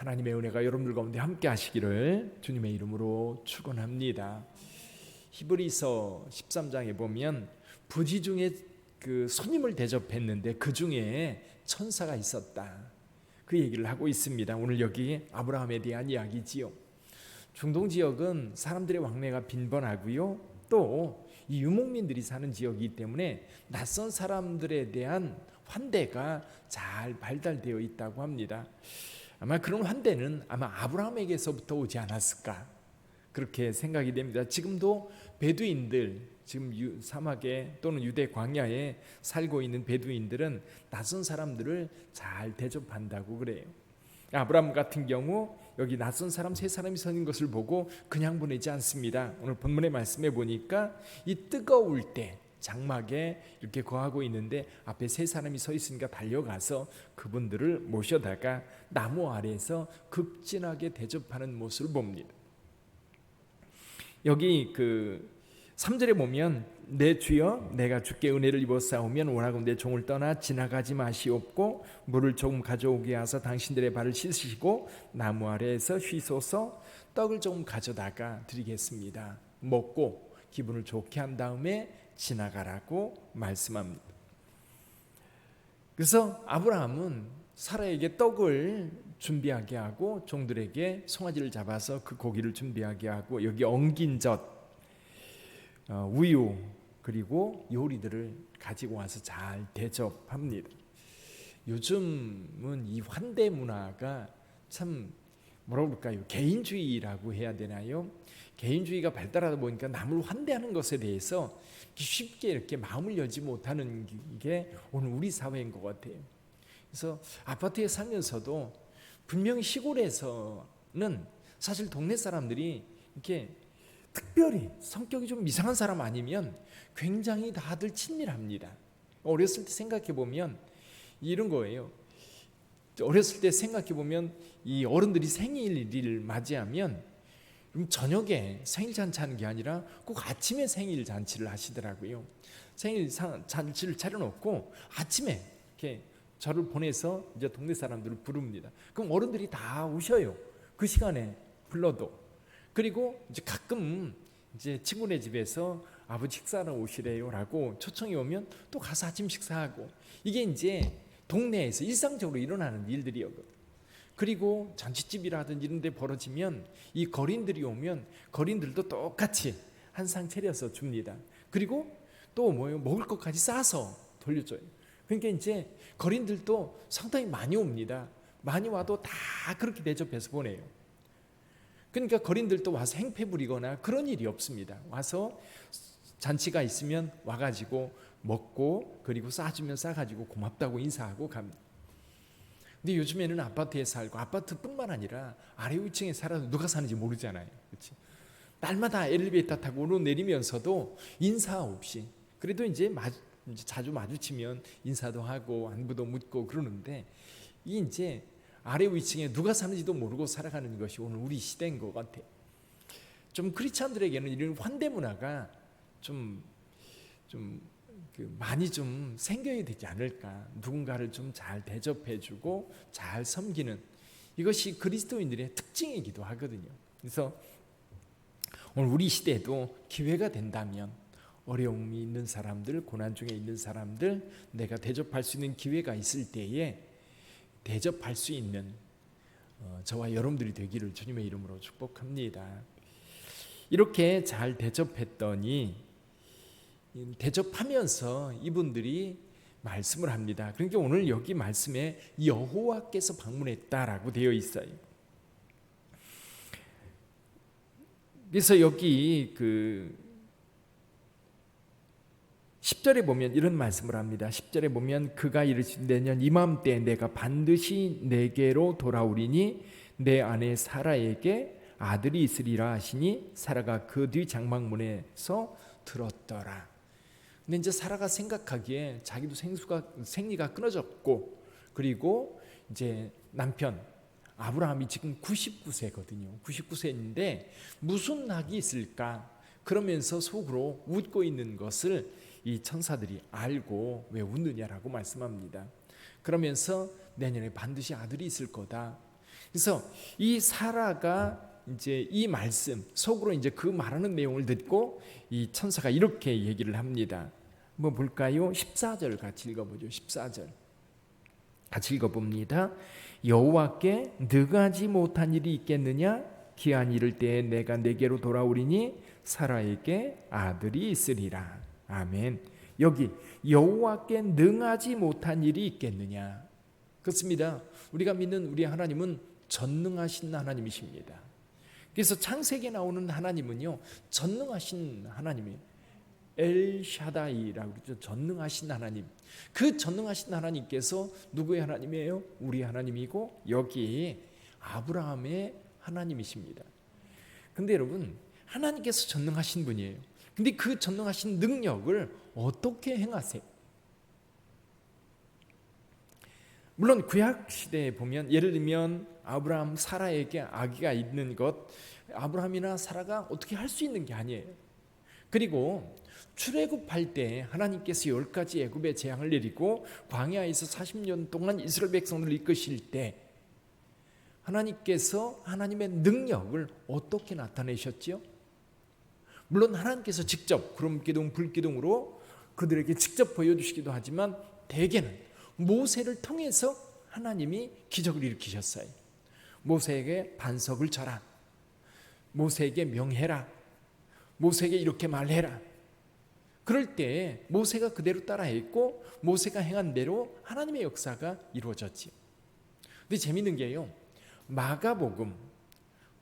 하나님의 은혜가 여러분들 가운데 함께 하시기를 주님의 이름으로 축원합니다. 히브리서 13장에 보면 부지 중에 그 손님을 대접했는데 그 중에 천사가 있었다, 그 얘기를 하고 있습니다. 오늘 여기 아브라함에 대한 이야기지요. 중동 지역은 사람들의 왕래가 빈번하고요, 또 이 유목민들이 사는 지역이기 때문에 낯선 사람들에 대한 환대가 잘 발달되어 있다고 합니다. 아마 그런 환대는 아마 아브라함에게서부터 오지 않았을까, 그렇게 생각이 됩니다. 지금도 베두인들, 지금 사막에 또는 유대 광야에 살고 있는 베두인들은 낯선 사람들을 잘 대접한다고 그래요. 아브라함 같은 경우 여기 낯선 사람 세 사람이 서 있는 것을 보고 그냥 보내지 않습니다. 오늘 본문의 말씀에 보니까 이 뜨거울 때 장막에 이렇게 거하고 있는데 앞에 세 사람이 서 있으니까 달려가서 그분들을 모셔다가 나무 아래에서 극진하게 대접하는 모습을 봅니다. 여기 그 3절에 보면 내 주여 내가 주께 은혜를 입었사오면 원하건대 종을 떠나 지나가지 마시옵고 물을 조금 가져오게 하사 당신들의 발을 씻으시고 나무 아래에서 쉬소서. 떡을 조금 가져다가 드리겠습니다. 먹고 기분을 좋게 한 다음에 지나가라고 말씀합니다. 그래서 아브라함은 사라에게 떡을 준비하게 하고 종들에게 송아지를 잡아서 그 고기를 준비하게 하고 여기 엉긴 젖, 우유 그리고 요리들을 가지고 와서 잘 대접합니다. 요즘은 이 환대 문화가 참 뭐라고 그럴까요? 개인주의라고 해야 되나요? 개인주의가 발달하다 보니까 남을 환대하는 것에 대해서 쉽게 이렇게 마음을 열지 못하는 게 오늘 우리 사회인 것 같아요. 그래서 아파트에 살면서도 분명히 시골에서는 사실 동네 사람들이 이렇게 특별히 성격이 좀 이상한 사람 아니면 굉장히 다들 친밀합니다. 어렸을 때 생각해 보면 이런 거예요. 어렸을 때 생각해 보면 이 어른들이 생일을 맞이하면 저녁에 생일 잔치하는 게 아니라 꼭 아침에 생일 잔치를 하시더라고요. 생일 잔치를 차려놓고 아침에 이렇게 저를 보내서 이제 동네 사람들을 부릅니다. 그럼 어른들이 다 오셔요. 그 시간에 불러도. 그리고 이제 가끔 이제 친구네 집에서 아버지 식사하러 오시래요라고 초청이 오면 또 가서 아침 식사하고, 이게 이제 동네에서 일상적으로 일어나는 일들이었거든요. 그리고 잔치집이라든지 이런 데 벌어지면 이 거린들이 오면 거린들도 똑같이 한 상 차려서 줍니다. 그리고 또 뭐예요? 먹을 것까지 싸서 돌려줘요. 그러니까 이제 거린들도 상당히 많이 옵니다. 많이 와도 다 그렇게 대접해서 보내요. 그러니까 거린들도 와서 행패 부리거나 그런 일이 없습니다. 와서 잔치가 있으면 와가지고 먹고 그리고 싸주면 싸가지고 고맙다고 인사하고 갑니다. 근데 요즘에는 아파트에 살고 아파트뿐만 아니라 아래 위층에 살아도 누가 사는지 모르잖아요. 그렇지? 날마다 엘리베이터 타고 오르내리면서도 인사 없이, 그래도 이제 자주 마주치면 인사도 하고 안부도 묻고 그러는데, 이 이제 아래 위층에 누가 사는지도 모르고 살아가는 것이 오늘 우리 시대인 것 같아요. 좀 크리스찬들에게는 이런 환대 문화가 좀 많이 좀 생겨야 되지 않을까. 누군가를 좀 잘 대접해주고 잘 섬기는, 이것이 그리스도인들의 특징이기도 하거든요. 그래서 오늘 우리 시대에도 기회가 된다면 어려움이 있는 사람들, 고난 중에 있는 사람들 내가 대접할 수 있는 기회가 있을 때에 대접할 수 있는 저와 여러분들이 되기를 주님의 이름으로 축복합니다. 이렇게 잘 대접했더니 대접하면서 이분들이 말씀을 합니다. 그러니까 오늘 여기 말씀에 여호와께서 방문했다라고 되어 있어요. 그래서 여기 그 10절에 보면 이런 말씀을 합니다. 10절에 보면 그가 이르시되 내년 이맘때 내가 반드시 내게로 돌아오리니 내 아내 사라에게 아들이 있으리라 하시니 사라가 그 뒤 장막문에서 들었더라. 근데 이제 사라가 생각하기에 자기도 생리가 끊어졌고, 그리고 이제 남편 아브라함이 지금 99세거든요. 99세인데 무슨 낙이 있을까? 그러면서 속으로 웃고 있는 것을 이 천사들이 알고 왜 웃느냐라고 말씀합니다. 그러면서 내년에 반드시 아들이 있을 거다. 그래서 이 사라가 이제 이 말씀 속으로 이제 그 말하는 내용을 듣고 이 천사가 이렇게 얘기를 합니다. 뭐 볼까요? 14절 같이 읽어보죠. 14절 같이 읽어봅니다. 여호와께 능하지 못한 일이 있겠느냐? 기한 이를 때에 내가 내게로 돌아오리니 사라에게 아들이 있으리라. 아멘. 여기 여호와께 능하지 못한 일이 있겠느냐? 그렇습니다. 우리가 믿는 우리 하나님은 전능하신 하나님이십니다. 그래서 창세기에 나오는 하나님은요, 전능하신 하나님이에요. 엘샤다이라고 그러죠. 전능하신 하나님. 그 전능하신 하나님께서 누구의 하나님이에요? 우리 하나님이고 여기 아브라함의 하나님이십니다. 근데 여러분, 하나님께서 전능하신 분이에요. 근데 그 전능하신 능력을 어떻게 행하세요? 물론 구약 시대에 보면 예를 들면 아브라함 사라에게 아기가 있는 것, 아브라함이나 사라가 어떻게 할 수 있는 게 아니에요. 그리고 출애굽할 때 하나님께서 10가지 애굽의 재앙을 내리고 광야에서 40년 동안 이스라엘 백성들을 이끄실 때 하나님께서 하나님의 능력을 어떻게 나타내셨지요? 물론 하나님께서 직접 구름기둥 불기둥으로 그들에게 직접 보여주시기도 하지만 대개는 모세를 통해서 하나님이 기적을 일으키셨어요. 모세에게 반석을 쳐라, 모세에게 명해라, 모세에게 이렇게 말해라. 그럴 때 모세가 그대로 따라했고 모세가 행한 대로 하나님의 역사가 이루어졌지. 근데 재밌는 게요, 마가복음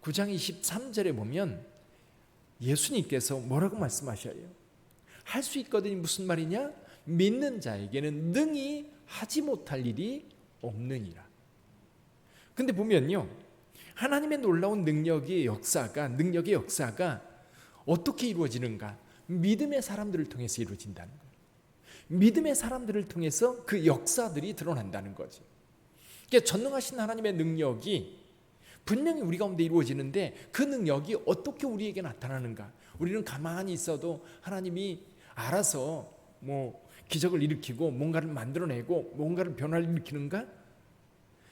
9장 23절에 보면 예수님께서 뭐라고 말씀하셔요? 할 수 있거든요. 무슨 말이냐? 믿는 자에게는 능히 하지 못할 일이 없느니라. 근데 보면요, 하나님의 놀라운 능력의 역사가 어떻게 이루어지는가? 믿음의 사람들을 통해서 이루어진다는 거예요. 믿음의 사람들을 통해서 그 역사들이 드러난다는 거죠. 그러니까 전능하신 하나님의 능력이 분명히 우리 가운데 이루어지는데 그 능력이 어떻게 우리에게 나타나는가? 우리는 가만히 있어도 하나님이 알아서 뭐 기적을 일으키고 뭔가를 만들어내고 뭔가를 변화를 일으키는가?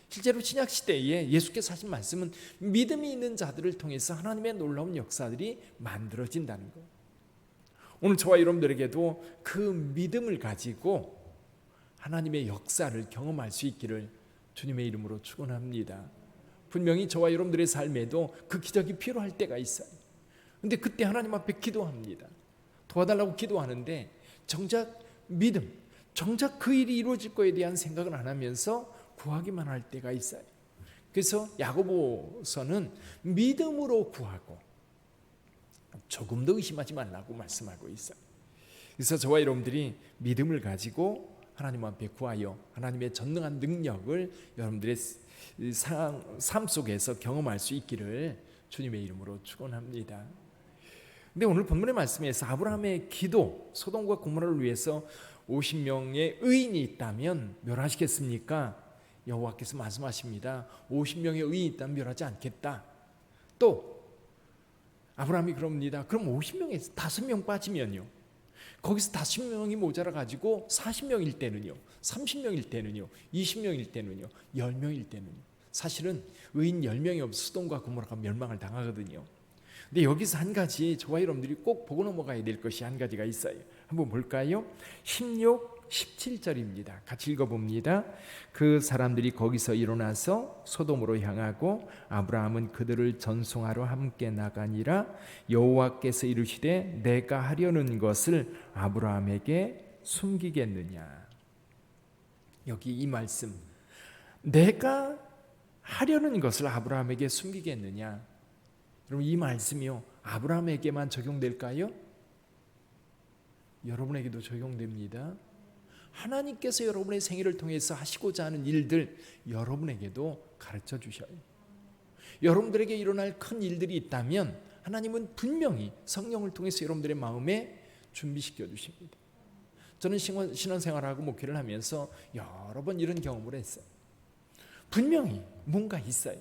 실제로 신약 시대에 예수께서 하신 말씀은 믿음이 있는 자들을 통해서 하나님의 놀라운 역사들이 만들어진다는 것. 오늘 저와 여러분들에게도 그 믿음을 가지고 하나님의 역사를 경험할 수 있기를 주님의 이름으로 축원합니다. 분명히 저와 여러분들의 삶에도 그 기적이 필요할 때가 있어요. 근데 그때 하나님 앞에 기도합니다. 도와달라고 기도하는데 정작 믿음, 정작 그 일이 이루어질 거에 대한 생각을 안 하면서 구하기만 할 때가 있어요. 그래서 야고보서는 믿음으로 구하고 조금도 의심하지 말라고 말씀하고 있어요. 그래서 저와 여러분들이 믿음을 가지고 하나님 앞에 구하여 하나님의 전능한 능력을 여러분들의 삶 속에서 경험할 수 있기를 주님의 이름으로 축원합니다. 근데 오늘 본문의 말씀에서 아브라함의 기도, 소돔과 고모라를 위해서 50명의 의인이 있다면 멸하시겠습니까? 여호와께서 말씀하십니다. 50명의 의인이 있다면 멸하지 않겠다. 또 아브라함이 그럽니다. 그럼 50명에서 5명 빠지면요, 거기서 5명이 모자라 가지고 40명일 때는요, 30명일 때는요, 20명일 때는요, 10명일 때는요, 사실은 의인 10명이 없어 소돔과 고모라가 멸망을 당하거든요. 근데 여기서 한 가지 저와 여러분들이 꼭 보고 넘어가야 될 것이 한 가지가 있어요. 한번 볼까요? 16, 17절입니다. 같이 읽어봅니다. 그 사람들이 거기서 일어나서 소돔으로 향하고 아브라함은 그들을 전송하러 함께 나가니라. 여호와께서 이르시되 내가 하려는 것을 아브라함에게 숨기겠느냐. 여기 이 말씀, 내가 하려는 것을 아브라함에게 숨기겠느냐. 여러분, 이 말씀이요, 아브라함에게만 적용될까요? 여러분에게도 적용됩니다. 하나님께서 여러분의 생애를 통해서 하시고자 하는 일들 여러분에게도 가르쳐 주셔요. 여러분들에게 일어날 큰 일들이 있다면 하나님은 분명히 성령을 통해서 여러분들의 마음에 준비시켜 주십니다. 저는 신앙생활하고 목회를 하면서 여러 번 이런 경험을 했어요. 분명히 뭔가 있어요.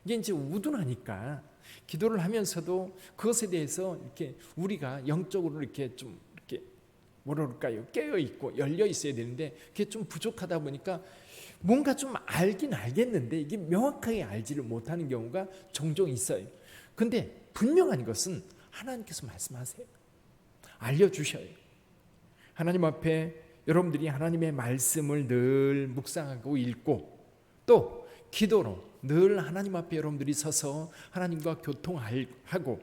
이게 이제 우둔하니까 기도를 하면서도 그것에 대해서 이렇게 우리가 영적으로 이렇게 좀 이렇게 뭐라 그럴까요? 깨어 있고 열려 있어야 되는데 그게 좀 부족하다 보니까 뭔가 좀 알긴 알겠는데 이게 명확하게 알지를 못하는 경우가 종종 있어요. 근데 분명한 것은 하나님께서 말씀하세요. 알려주셔요. 하나님 앞에 여러분들이 하나님의 말씀을 늘 묵상하고 읽고 또 기도로 늘 하나님 앞에 여러분들이 서서 하나님과 교통하고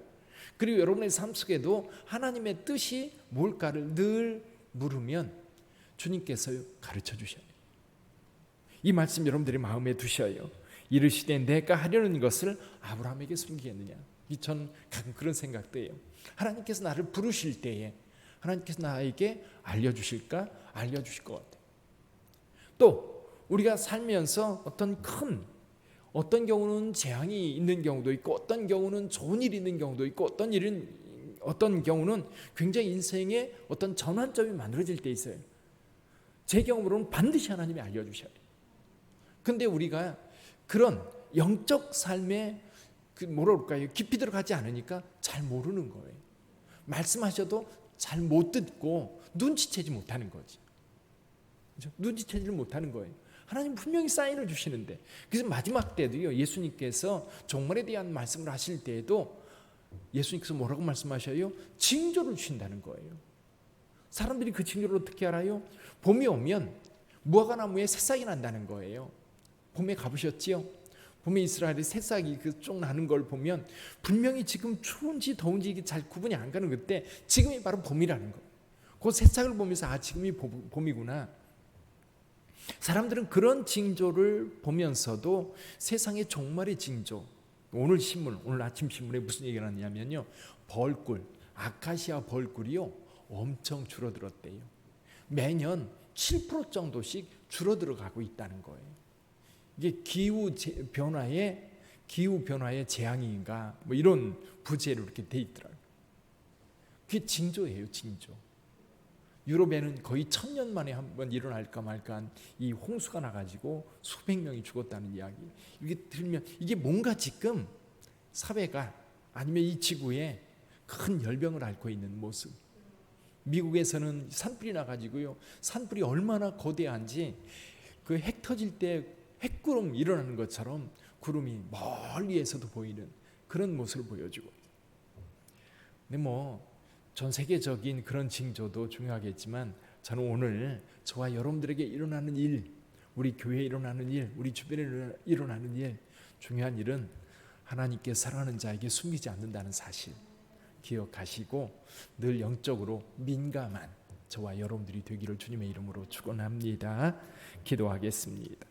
그리고 여러분의 삶 속에도 하나님의 뜻이 뭘까를 늘 물으면 주님께서 가르쳐 주셔요. 이 말씀 여러분들이 마음에 두셔요. 이르시되 내가 하려는 것을 아브라함에게 숨기겠느냐. 전 가끔 그런 생각도 해요. 하나님께서 나를 부르실 때에 하나님께서 나에게 알려주실까? 알려주실 것 같아요. 또 우리가 살면서 어떤 경우는 재앙이 있는 경우도 있고 어떤 경우는 좋은 일이 있는 경우도 있고 어떤 경우는 굉장히 인생의 어떤 전환점이 만들어질 때 있어요. 제 경험으로는 반드시 하나님이 알려주셔야 돼요. 근데 우리가 그런 영적 삶에 깊이 들어가지 않으니까 잘 모르는 거예요. 말씀하셔도 잘 못 듣고 눈치채지 못하는 거지. 그렇죠? 눈치채지를 못하는 거예요. 하나님 분명히 사인을 주시는데 그래서 마지막 때도요. 예수님께서 종말에 대한 말씀을 하실 때에도 예수님께서 뭐라고 말씀하셔요? 징조를 주신다는 거예요. 사람들이 그 징조를 어떻게 알아요? 봄이 오면 무화과나무에 새싹이 난다는 거예요. 봄에 가보셨지요? 봄에 이스라엘에 새싹이 쭉 나는 걸 보면 분명히 지금 추운지 더운지 이게 잘 구분이 안 가는 그때 지금이 바로 봄이라는 거예요. 그 새싹을 보면서 지금이 봄이구나. 사람들은 그런 징조를 보면서도 세상의 종말의 징조, 오늘 아침 신문에 무슨 얘기가 났냐면요. 벌꿀, 아카시아 벌꿀이요. 엄청 줄어들었대요. 매년 7% 정도씩 줄어들어가고 있다는 거예요. 이게 기후 변화의 재앙인가 이런 부제로 이렇게 돼 있더라고요. 그게 징조예요, 징조. 유럽에는 거의 1000년 만에 한번 일어날까 말까한 이 홍수가 나가지고 수백 명이 죽었다는 이야기. 이게 들으면 이게 뭔가 지금 사회가 아니면 이 지구에 큰 열병을 앓고 있는 모습. 미국에서는 산불이 나가지고요. 산불이 얼마나 거대한지 그 핵 터질 때 핵구름 일어나는 것처럼 구름이 멀리에서도 보이는 그런 모습을 보여주고. 근데 전 세계적인 그런 징조도 중요하겠지만 저는 오늘 저와 여러분들에게 일어나는 일, 우리 교회에 일어나는 일, 우리 주변에 일어나는 일, 중요한 일은 하나님께 사랑하는 자에게 숨기지 않는다는 사실 기억하시고 늘 영적으로 민감한 저와 여러분들이 되기를 주님의 이름으로 축원합니다. 기도하겠습니다.